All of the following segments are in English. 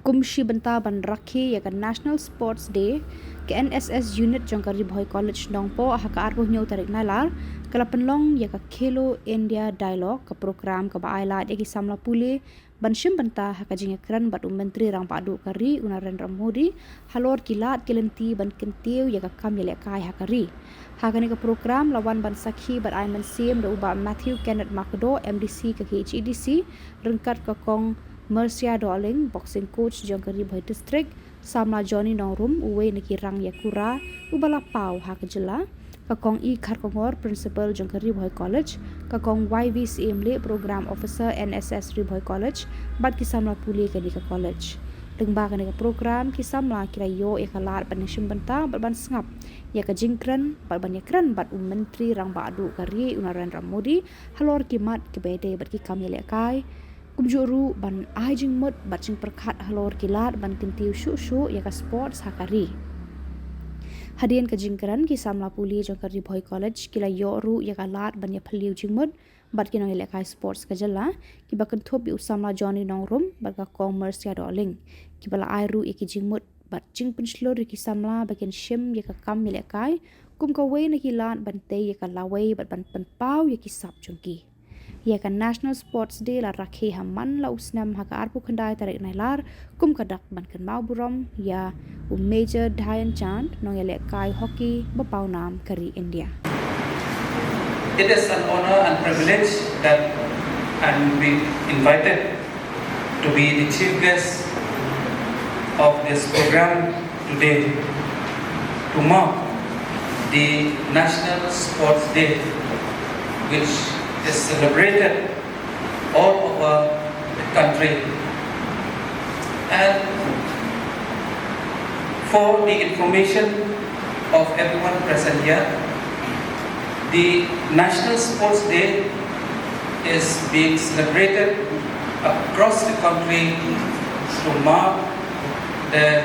kumshi Bynta ban Rakhe ya National Sports Day ke NSS unit jangkari boy college nongpo haka arbo nyo tarik nalar kala penlong ya Khelo India dialogue ke program ke baila ya Samla pule ban Shim Bynta haka jinga kran bat menteri rang padu kari Narendra Modi halor kilat kelenti ban kentiu ya kam ya kai hakari haka ni ke program lawan ban sakhi bat ai mensim do ba Matthew Kenneth Makdo MDC ke HEDC rengkat ke kong Mercia Doling boxing coach jangkari boy district Samla Johnny Nongrum uwe neki rang yakura ubala pau Khuborjylla kakong I Khubor principal jangkari boy college kakong YVCM le program officer NSS boy college bat ki Samla puli ke ka college lengba ke program ki Samla kira yo ekalar ban Shim Bynta bat ban sngap ya ka jingkran bat ban yakran bat menteri rang badu kari Narendra Modi halor kimat ke bede bat ki kamile kai kumjuru ban ajing mut bacing perkat halor kilat ban kintiu shu ya ka sports hakari hadian ka jingkaran ki Samla puli jangkari boy college kila yoru ya ka lat ban ya phaliu jingmut bat ki nang ka sports ka jalla ki bakan thop yu Samla Johnny Nongrum bat ka commerce ya doling ki bala airu iki jingmut bat jing penslor ki Samla bakin Shim ya ka kam mile kai kum ka we na ki lat ban te ya ka lawai bat ban pau ya ki sap jongki ya kan National Sports Day la Rakhe haman la usnam haka arpu khandai tarik nailar kum kadak ban kan mau buram ya Major Dhyan Chand nong ele kai hockey bapau nam kari India. It is an honor and privilege that I'm being invited to be the chief guest of this program today to mark the National Sports Day, which is celebrated all over the country. And for the information of everyone present here, the National Sports Day is being celebrated across the country to mark the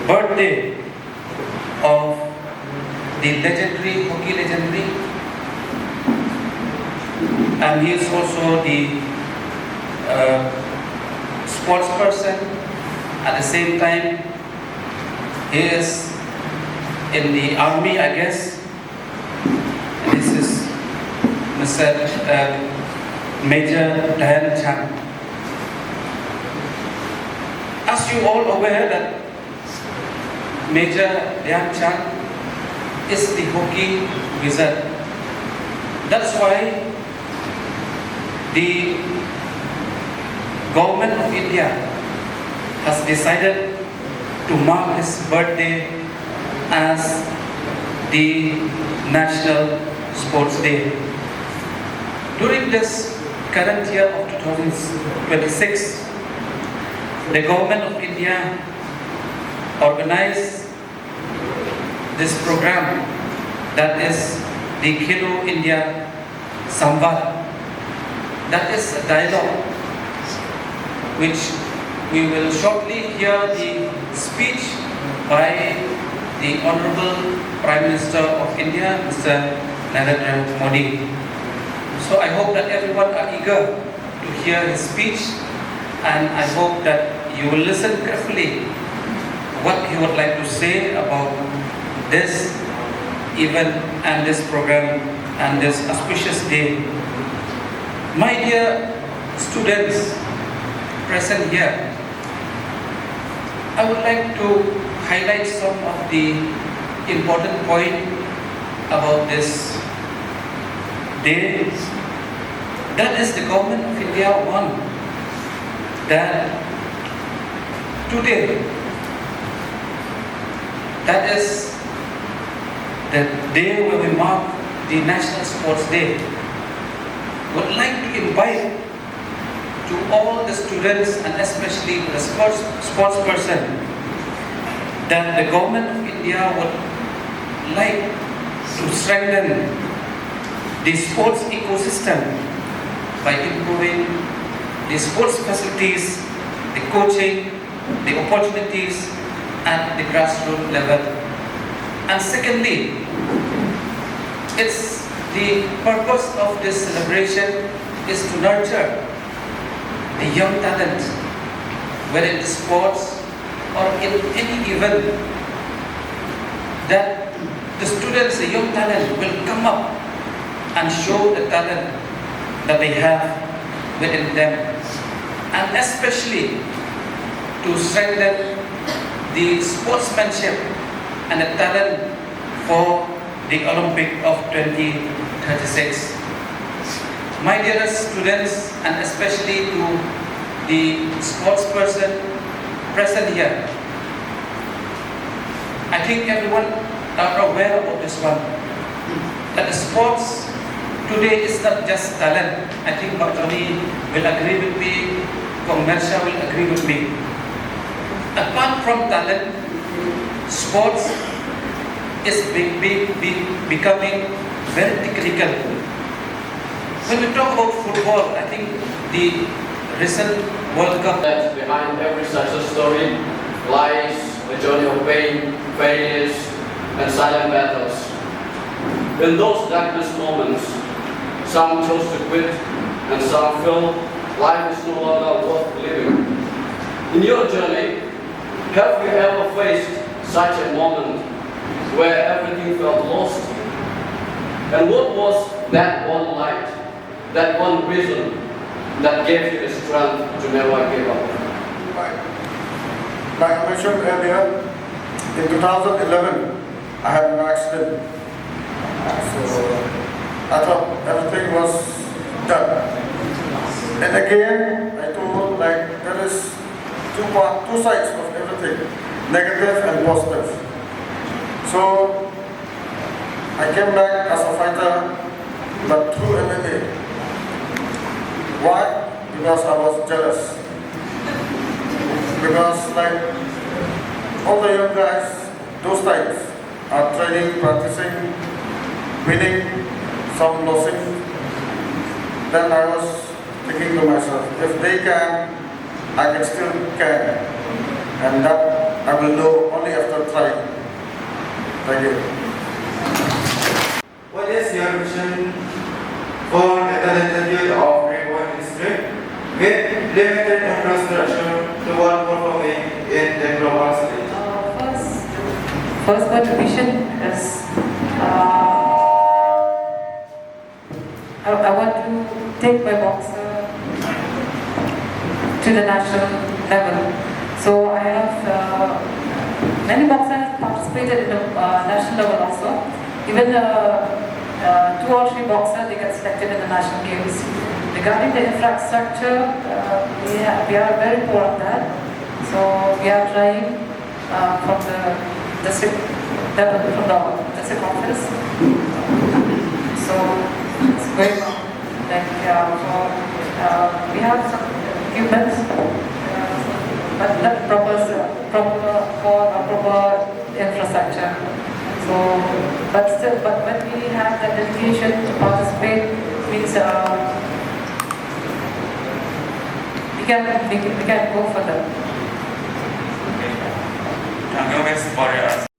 birthday of the hockey legendary, and he is also the sports person. At the same time, he is in the army, I guess. This is Mr. Major Dhyan Chand. As you all aware that Major Dhyan Chand is the hockey wizard. That's why the government of India has decided to mark his birthday as the National Sports Day. During this current year of 2026, the government of India organized this program, that is the Khelo India Samla. That is a dialogue which we will shortly hear the speech by the Honorable Prime Minister of India, Mr. Narendra Modi. So I hope that everyone are eager to hear his speech, and I hope that you will listen carefully what he would like to say about this event and this program and this auspicious day. My dear students present here, I would like to highlight some of the important points about this day. That is, the government of India want that today, that is the day where we mark the National Sports Day, would like to invite to all the students and especially the sports person that the government of India would like to strengthen the sports ecosystem by improving the sports facilities, the coaching, the opportunities at the grassroots level. And secondly, it's the purpose of this celebration is to nurture the young talent whether in sports or in any event, that the students, the young talent will come up and show the talent that they have within them, and especially to strengthen the sportsmanship and the talent for the Olympic of 2036. My dearest students, and especially to the sports person present here, I think everyone are aware of this one, that the sports today is not just talent. I think Pak Johnny will agree with me, Commercial will agree with me. Apart from talent, sports is becoming very technical. When we talk about football, I think the recent World Cup, that behind every success story lies a journey of pain, failures, and silent battles. In those darkest moments, some chose to quit, and some feel life is no longer worth living. In your journey, have you ever faced such a moment where everything felt lost? And what was that one light, that one reason that gave you the strength to never give up? Like I mentioned earlier, in 2011, I had an accident. So I thought everything was done. And again, I told like there is two sides of everything, negative and positive. So I came back as a fighter, but through MMA. Why? Because I was jealous. Because like all the young guys, those times, are training, practicing, winning, some losing. Then I was thinking to myself, if they can, I can still can. And that I will know only after trying. Thank you. What is your vision for the talented youth of Rainbow District with limited infrastructure toward performing in the global stage? First contribution is I want to take my boxer to the national level. So I have many boxers participated in the national level also. Even 2 or 3 boxers, they get selected in the national games. Regarding the infrastructure, we are very poor on that. So we are trying from the district level, from the district office. So it's going on. Like we have some equipment, but not proper infrastructure. So, but when we have the dedication to participate, means we can go further. Thank you for your